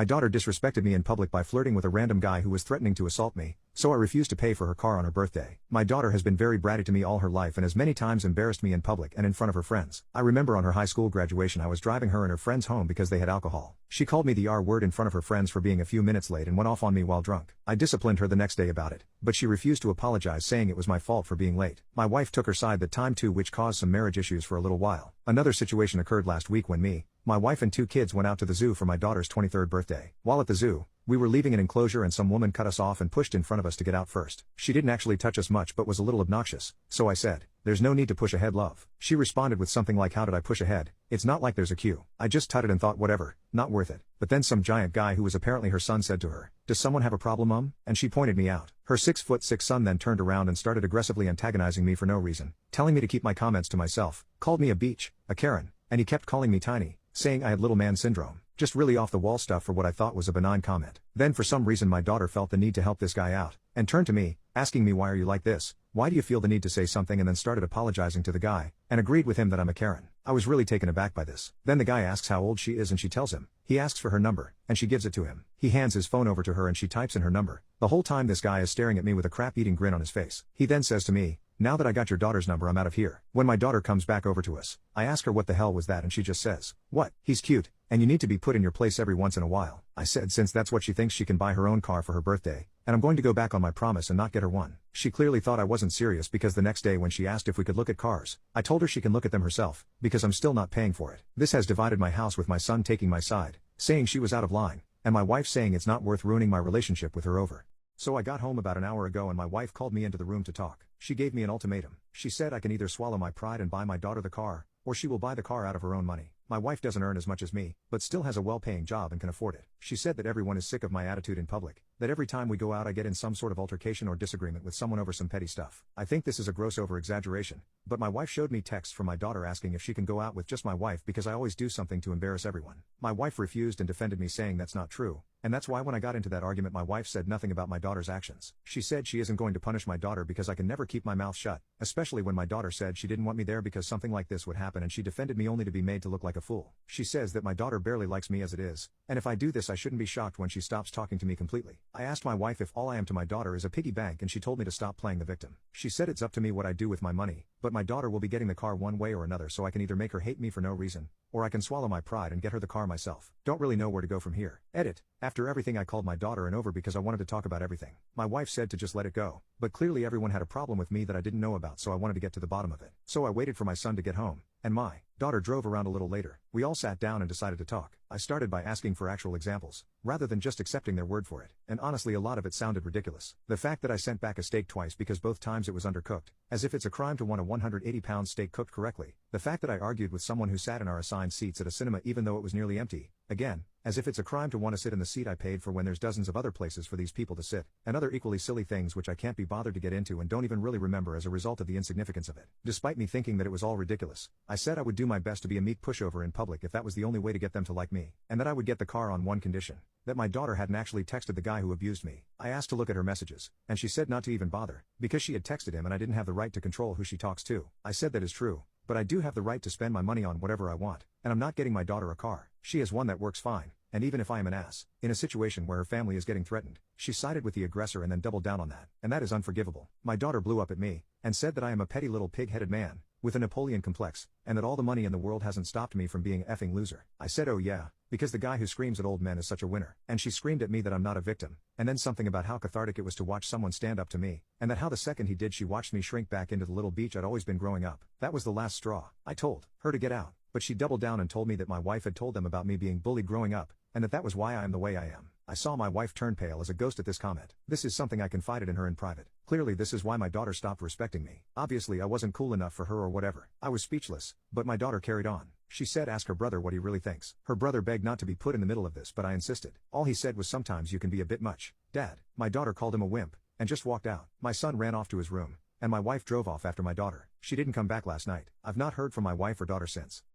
My daughter disrespected me in public by flirting with a random guy who was threatening to assault me, so I refused to pay for her car on her birthday. My daughter has been very bratty to me all her life and has many times embarrassed me in public and in front of her friends. I remember on her high school graduation I was driving her and her friends home because they had alcohol. She called me the R word in front of her friends for being a few minutes late and went off on me while drunk. I disciplined her the next day about it, but she refused to apologize, saying it was my fault for being late. My wife took her side that time too, which caused some marriage issues for a little while. Another situation occurred last week when me, my wife and 2 kids went out to the zoo for my daughter's 23rd birthday. While at the zoo, we were leaving an enclosure and some woman cut us off and pushed in front of us to get out first. She didn't actually touch us much but was a little obnoxious, so I said, "There's no need to push ahead, love." She responded with something like, "How did I push ahead? It's not like there's a queue." I just tutted and thought whatever, not worth it. But then some giant guy who was apparently her son said to her, "Does someone have a problem, Mom?" And she pointed me out. Her 6'6" son then turned around and started aggressively antagonizing me for no reason, telling me to keep my comments to myself, called me a beach, a Karen, and he kept calling me tiny, saying I had little man syndrome. Just really off the wall stuff for what I thought was a benign comment. Then for some reason my daughter felt the need to help this guy out, and turned to me, asking me, "Why are you like this? Why do you feel the need to say something?" and then started apologizing to the guy, and agreed with him that I'm a Karen. I was really taken aback by this. Then the guy asks how old she is and she tells him. He asks for her number, and she gives it to him. He hands his phone over to her and she types in her number. The whole time this guy is staring at me with a crap-eating grin on his face. He then says to me, "Now that I got your daughter's number, I'm out of here." When my daughter comes back over to us, I ask her what the hell was that, and she just says, "What? He's cute, and you need to be put in your place every once in a while." I said since that's what she thinks, she can buy her own car for her birthday, and I'm going to go back on my promise and not get her one. She clearly thought I wasn't serious because the next day when she asked if we could look at cars, I told her she can look at them herself, because I'm still not paying for it. This has divided my house, with my son taking my side, saying she was out of line, and my wife saying it's not worth ruining my relationship with her over. So I got home about an hour ago and my wife called me into the room to talk. She gave me an ultimatum. She said I can either swallow my pride and buy my daughter the car, or she will buy the car out of her own money. My wife doesn't earn as much as me, but still has a well-paying job and can afford it. She said that everyone is sick of my attitude in public, that every time we go out I get in some sort of altercation or disagreement with someone over some petty stuff. I think this is a gross over-exaggeration, but my wife showed me texts from my daughter asking if she can go out with just my wife because I always do something to embarrass everyone. My wife refused and defended me, saying that's not true, and that's why when I got into that argument my wife said nothing about my daughter's actions. She said she isn't going to punish my daughter because I can never keep my mouth shut, especially when my daughter said she didn't want me there because something like this would happen, and she defended me only to be made to look like a fool. She says that my daughter barely likes me as it is, and if I do this I shouldn't be shocked when she stops talking to me completely. I asked my wife if all I am to my daughter is a piggy bank, and she told me to stop playing the victim. She said it's up to me what I do with my money, but my daughter will be getting the car one way or another, so I can either make her hate me for no reason, or I can swallow my pride and get her the car myself. Don't really know where to go from here. Edit. After everything I called my daughter an over because I wanted to talk about everything. My wife said to just let it go, but clearly everyone had a problem with me that I didn't know about, so I wanted to get to the bottom of it. So I waited for my son to get home, and my daughter drove around a little later. We all sat down and decided to talk. I started by asking for actual examples, rather than just accepting their word for it, and honestly a lot of it sounded ridiculous. The fact that I sent back a steak twice because both times it was undercooked, as if it's a crime to want a 180-pound steak cooked correctly. The fact that I argued with someone who sat in our assigned seats at a cinema even though it was nearly empty, again, as if it's a crime to want to sit in the seat I paid for when there's dozens of other places for these people to sit, and other equally silly things which I can't be bothered to get into and don't even really remember as a result of the insignificance of it. Despite me thinking that it was all ridiculous, I said I would do my best to be a meek pushover in public if that was the only way to get them to like me, and that I would get the car on one condition: that my daughter hadn't actually texted the guy who abused me. I asked to look at her messages, and she said not to even bother, because she had texted him and I didn't have the right to control who she talks to. I said that is true, but I do have the right to spend my money on whatever I want, and I'm not getting my daughter a car. She has one that works fine, and even if I am an ass, in a situation where her family is getting threatened, she sided with the aggressor and then doubled down on that, and that is unforgivable. My daughter blew up at me, and said that I am a petty little pig-headed man, with a Napoleon complex, and that all the money in the world hasn't stopped me from being a effing loser. I said oh yeah, because the guy who screams at old men is such a winner. And she screamed at me that I'm not a victim, and then something about how cathartic it was to watch someone stand up to me, and that how the second he did she watched me shrink back into the little beach I'd always been growing up. That was the last straw. I told her to get out, but she doubled down and told me that my wife had told them about me being bullied growing up, and that was why I am the way I am. I saw my wife turn pale as a ghost at this comment. This is something I confided in her in private. Clearly this is why my daughter stopped respecting me. Obviously I wasn't cool enough for her or whatever. I was speechless, but my daughter carried on. She said ask her brother what he really thinks. Her brother begged not to be put in the middle of this, but I insisted. All he said was sometimes you can be a bit much, Dad. My daughter called him a wimp, and just walked out. My son ran off to his room, and my wife drove off after my daughter. She didn't come back last night. I've not heard from my wife or daughter since.